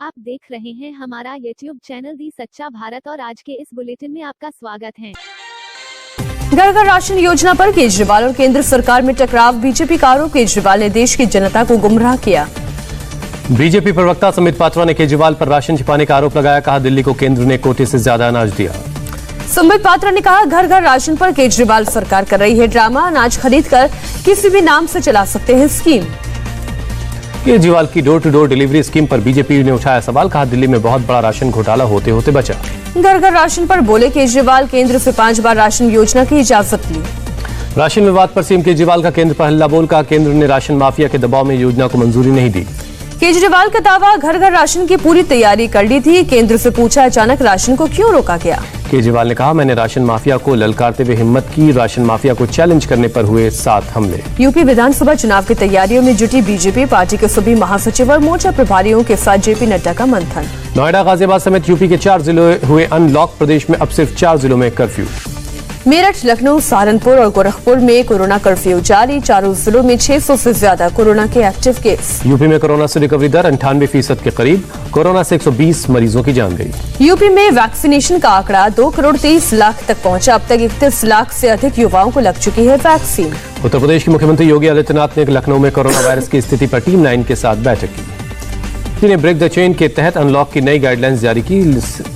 आप देख रहे हैं हमारा YouTube चैनल दी सच्चा भारत और आज के इस बुलेटिन में आपका स्वागत है। घर घर राशन योजना पर केजरीवाल और केंद्र सरकार में टकराव, बीजेपी का आरोप, केजरीवाल ने देश की जनता को गुमराह किया। बीजेपी प्रवक्ता संबित पात्रा ने केजरीवाल पर राशन छिपाने का आरोप लगाया, कहा दिल्ली को केंद्र ने कोटे से ज्यादा अनाज दिया। संबित पात्रा ने कहा घर घर राशन पर केजरीवाल सरकार कर रही है ड्रामा, अनाज खरीद कर किसी भी नाम से चला सकते हैं स्कीम। केजरीवाल की door to door delivery scheme पर बीजेपी ने उठाया सवाल, कहा दिल्ली में बहुत बड़ा राशन घोटाला होते होते बचा। घर घर राशन पर बोले केजरीवाल, केंद्र से 5 बार राशन योजना की इजाजत ली। राशन विवाद पर सीएम केजरीवाल का केंद्र पर हल्ला बोल, कहा केंद्र ने राशन माफिया के दबाव में योजना को मंजूरी नहीं दी। केजरीवाल का दावा, घर घर राशन की पूरी तैयारी कर ली थी, केंद्र से पूछा अचानक राशन को क्यों रोका गया। केजरीवाल ने कहा मैंने राशन माफिया को ललकारते हुए हिम्मत की, राशन माफिया को चैलेंज करने पर हुए 7 हमले। यूपी विधानसभा चुनाव की तैयारियों में जुटी बीजेपी, पार्टी के सभी महासचिव और मोर्चा प्रभारियों के साथ जेपी नड्डा का मंथन। नोएडा, गाजियाबाद समेत यूपी के 4 जिलों हुए अनलॉक, प्रदेश में अब सिर्फ 4 जिलों में कर्फ्यू। मेरठ, लखनऊ, सहारनपुर और गोरखपुर में कोरोना कर्फ्यू जारी, चारों जिलों में 600 से ज्यादा कोरोना के एक्टिव केस। यूपी में कोरोना से रिकवरी दर 98% के करीब, कोरोना से 120 मरीजों की जान गई। यूपी में वैक्सीनेशन का आंकड़ा 2 करोड़ 23 लाख तक पहुंचा, अब तक 31 लाख से अधिक युवाओं को लग चुकी है वैक्सीन। उत्तर प्रदेश के मुख्यमंत्री योगी आदित्यनाथ ने लखनऊ में कोरोना वायरस की स्थिति पर टीम 9 के साथ बैठक की। ने ब्रेक द चेन के तहत अनलॉक की नई गाइडलाइंस जारी की,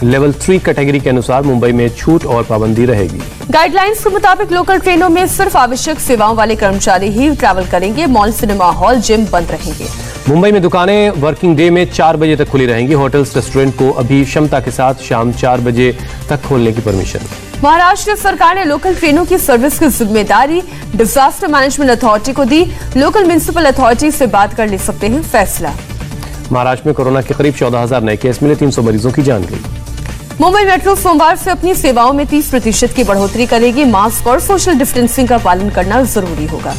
लेवल 3 कैटेगरी के अनुसार मुंबई में छूट और पाबंदी रहेगी। गाइडलाइंस के मुताबिक लोकल ट्रेनों में सिर्फ आवश्यक सेवाओं वाले कर्मचारी ही ट्रैवल करेंगे, मॉल, सिनेमा हॉल, जिम बंद रहेंगे। मुंबई में दुकानें वर्किंग डे में 4 बजे तक खुली रहेंगी, होटल्स रेस्टोरेंट को अभी क्षमता के साथ शाम 4 बजे तक खोलने की परमिशन। महाराष्ट्र सरकार ने लोकल ट्रेनों की सर्विस की जिम्मेदारी डिजास्टर मैनेजमेंट अथॉरिटी को दी, लोकल म्युनिसिपल अथॉरिटी से बात कर ले सकते हैं फैसला। महाराष्ट्र में कोरोना के करीब 14,000 नए केस मिले, 300 मरीजों की जान गई। मुंबई मेट्रो सोमवार से अपनी सेवाओं में 30% की बढ़ोतरी करेगी, मास्क और सोशल डिस्टेंसिंग का पालन करना जरूरी होगा।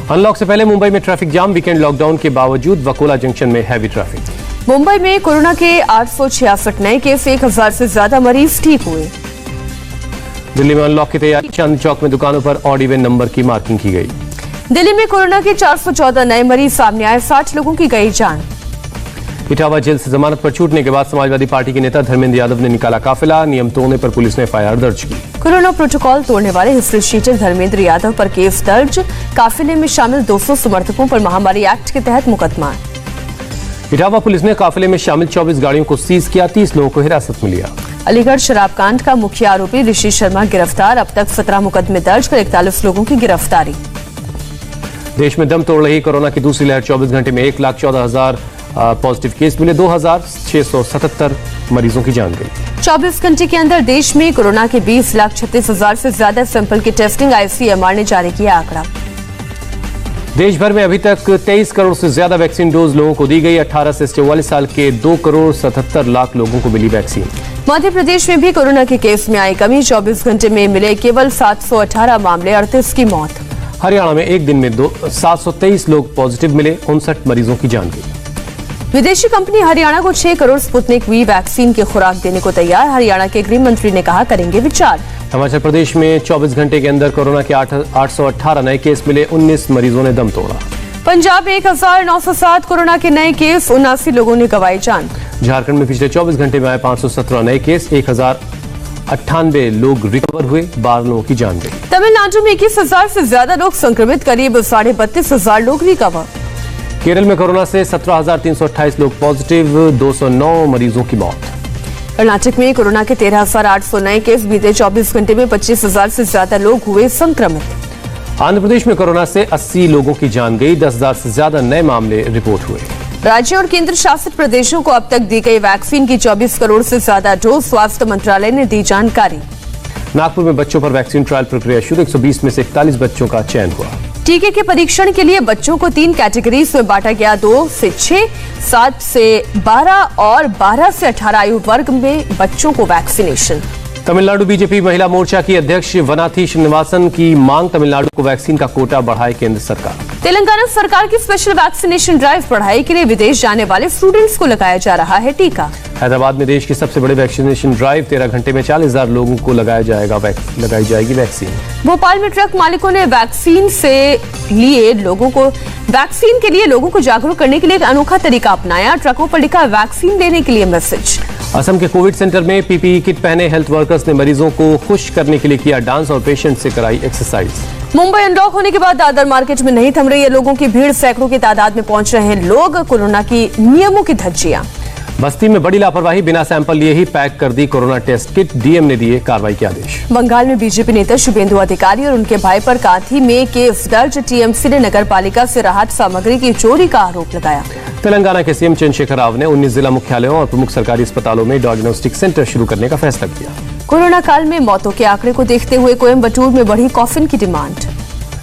अनलॉक से पहले मुंबई में ट्रैफिक जाम, वीकेंड लॉकडाउन के बावजूद वकोला जंक्शन में हैवी ट्रैफिक। मुंबई में कोरोना के 866 नए केस, 1000 से ज्यादा मरीज ठीक हुए। दिल्ली में अनलॉक की तैयारी, चांदनी चौक में दुकानों पर ऑड इवन नंबर की मार्किंग की गई। दिल्ली में कोरोना के 414 नए मरीज सामने आए, 60 लोगों की गई जान। इटावा जेल से जमानत पर छूटने के बाद समाजवादी पार्टी के नेता धर्मेंद्र यादव ने निकाला काफिला, नियम तोड़ने पर पुलिस ने एफआईआर दर्ज की। कोरोना प्रोटोकॉल तोड़ने वाले हिस्ट्री शीटर धर्मेंद्र यादव पर केस दर्ज, काफिले में शामिल 200 समर्थकों पर महामारी एक्ट के तहत मुकदमा। इटावा पुलिस ने काफिले में शामिल 24 गाड़ियों को सीज किया, 30 लोगों को हिरासत में लिया। अलीगढ़ शराब कांड का मुख्य आरोपी ऋषि शर्मा गिरफ्तार, अब तक 17 मुकदमे दर्ज कर 41 लोगों की गिरफ्तारी। देश में दम तोड़ रही कोरोना की दूसरी लहर, 24 घंटे में 1,14,000 पॉजिटिव केस मिले, 2,677 मरीजों की जान गई। 24 घंटे के अंदर देश में कोरोना के 20,36,000 से ज्यादा सैंपल की टेस्टिंग, आईसीएमआर ने जारी किया आंकड़ा। देश भर में अभी तक 23 करोड़ से ज्यादा वैक्सीन डोज लोगों को दी गई, 18 से 44 साल के 2 करोड़ 77 लाख लोगों को मिली वैक्सीन। मध्य प्रदेश में भी कोरोना के केस में आई कमी, 24 घंटे में मिले केवल 718 मामले, 38 की मौत। हरियाणा में एक दिन में 723 लोग पॉजिटिव मिले, 59 मरीजों की जान गई। विदेशी कंपनी हरियाणा को 6 करोड़ स्पुतनिक वी वैक्सीन की खुराक देने को तैयार, हरियाणा के गृह मंत्री ने कहा करेंगे विचार। हिमाचल प्रदेश में 24 घंटे के अंदर कोरोना के 818 नए केस मिले, 19 मरीजों ने दम तोड़ा। पंजाब में 1907 कोरोना के नए केस, 79 लोगों ने गंवाई जान। झारखंड में पिछले 24 घंटे में आए 517 नए केस, 1098 लोग रिकवर हुए, 12 लोगों की जान गई। तमिलनाडु में 21,000 से ज्यादा लोग संक्रमित, करीब 32,500 लोग रिकवर। केरल में कोरोना से 17,328 लोग पॉजिटिव, 209 मरीजों की मौत। कर्नाटक में कोरोना के 13,800 नए केस, बीते 24 घंटे में 25,000 से ज्यादा लोग हुए संक्रमित। आंध्र प्रदेश में कोरोना से 80 लोगों की जान गई, 10,000 से ज्यादा नए मामले रिपोर्ट हुए। राज्य और केंद्र शासित प्रदेशों को अब तक दी गई वैक्सीन की 24 करोड़ से ज्यादा डोज, स्वास्थ्य मंत्रालय ने दी जानकारी। नागपुर में बच्चों पर वैक्सीन ट्रायल प्रक्रिया शुरू, 120 में से 41 बच्चों का चयन हुआ। टीके के परीक्षण के लिए बच्चों को 3 कैटेगरीज में बांटा गया, 2 से 6, 7 से 12 और 12 से 18 आयु वर्ग में बच्चों को वैक्सीनेशन। तमिलनाडु बीजेपी महिला मोर्चा की अध्यक्ष वनाथी श्रीनिवासन की मांग, तमिलनाडु को वैक्सीन का कोटा बढ़ाए केंद्र सरकार। तेलंगाना सरकार की स्पेशल वैक्सीनेशन ड्राइव पढ़ाई के लिए विदेश जाने वाले स्टूडेंट्स को लगाया जा रहा है टीका। हैदराबाद में देश की सबसे बड़ी वैक्सीनेशन ड्राइव 13 घंटे में 40,000 लोगों को लगाई जाएगी वैक्सीन। भोपाल में ट्रक मालिकों ने वैक्सीन के लिए लोगों को जागरूक करने के लिए एक अनोखा तरीका अपनाया। ट्रकों पर लिखा वैक्सीन लेने के लिए मैसेज। असम के कोविड सेंटर में पीपीई किट पहने हेल्थ वर्कर्स ने मरीजों को खुश करने के लिए किया डांस और पेशेंट से कराई एक्सरसाइज। मुंबई अनलॉक होने के बाद दादर मार्केट में नहीं थम रही है लोगों की भीड़। सैकड़ों की तादाद में पहुंच रहे हैं लोग। कोरोना की नियमों की धज्जियां। बस्ती में बड़ी लापरवाही, बिना सैंपल लिए ही पैक कर दी कोरोना टेस्ट किट। डीएम ने दिए कार्रवाई के आदेश। बंगाल में बीजेपी नेता शुभेंदु अधिकारी और उनके भाई पर कांथी में केस दर्ज। टीएमसी ने नगर पालिका से राहत सामग्री की चोरी का आरोप लगाया। तेलंगाना के सीएम चंद्रशेखर राव ने 19 जिला मुख्यालयों और प्रमुख सरकारी अस्पतालों में डायग्नोस्टिक सेंटर शुरू करने का फैसला किया। कोरोना काल में मौतों के आंकड़े को देखते हुए कोयम्बटूर में बढ़ी कॉफिन की डिमांड।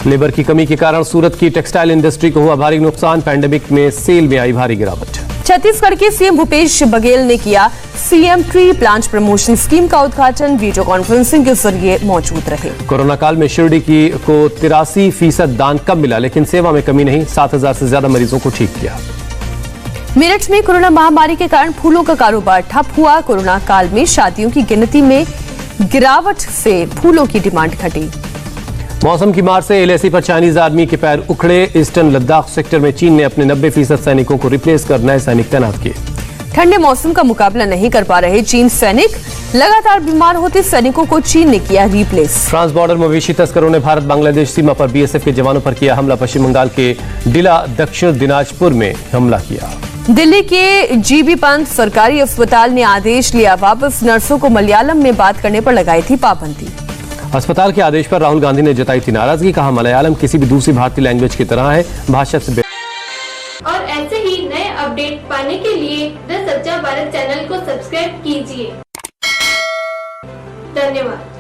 लेबर की कमी के कारण सूरत की टेक्सटाइल इंडस्ट्री को हुआ भारी नुकसान। पैंडेमिक में सेल में आई भारी गिरावट। छत्तीसगढ़ के सीएम भूपेश बघेल ने किया CM tree plant promotion scheme का उद्घाटन। वीडियो कॉन्फ्रेंसिंग के जरिए मौजूद रहे। कोरोना काल में शिरडी को 83% दान कम मिला, लेकिन सेवा में कमी नहीं। 7,000 से ज्यादा मरीजों को ठीक किया। मेरठ में कोरोना महामारी के कारण फूलों का कारोबार ठप हुआ। कोरोना काल में शादियों की गिनती में गिरावट से फूलों की डिमांड घटी। मौसम की मार से एलएसी पर चाइनीज आर्मी के पैर उखड़े। ईस्टर्न लद्दाख सेक्टर में चीन ने अपने 90% सैनिकों को रिप्लेस कर नए सैनिक तैनात किए। ठंडे मौसम का मुकाबला नहीं कर पा रहे चीन सैनिक। लगातार बीमार होते सैनिकों को चीन ने किया रिप्लेस। फ्रांस बॉर्डर मवेशी तस्करों ने भारत बांग्लादेश सीमा पर बीएसएफ के जवानों पर किया हमला। पश्चिम बंगाल के डिला दक्षिण दिनाजपुर में हमला किया। दिल्ली के जीबी पंत सरकारी अस्पताल ने आदेश लिया वापस। नर्सों को मलयालम में बात करने पर लगाई थी पाबंदी। अस्पताल के आदेश पर राहुल गांधी ने जताई थी नाराजगी। कहा मलयालम किसी भी दूसरी भारतीय लैंग्वेज की तरह है, भाषा से और ऐसे ही नए अपडेट पाने के लिए द सच्चा भारत चैनल को सब्सक्राइब कीजिए। धन्यवाद।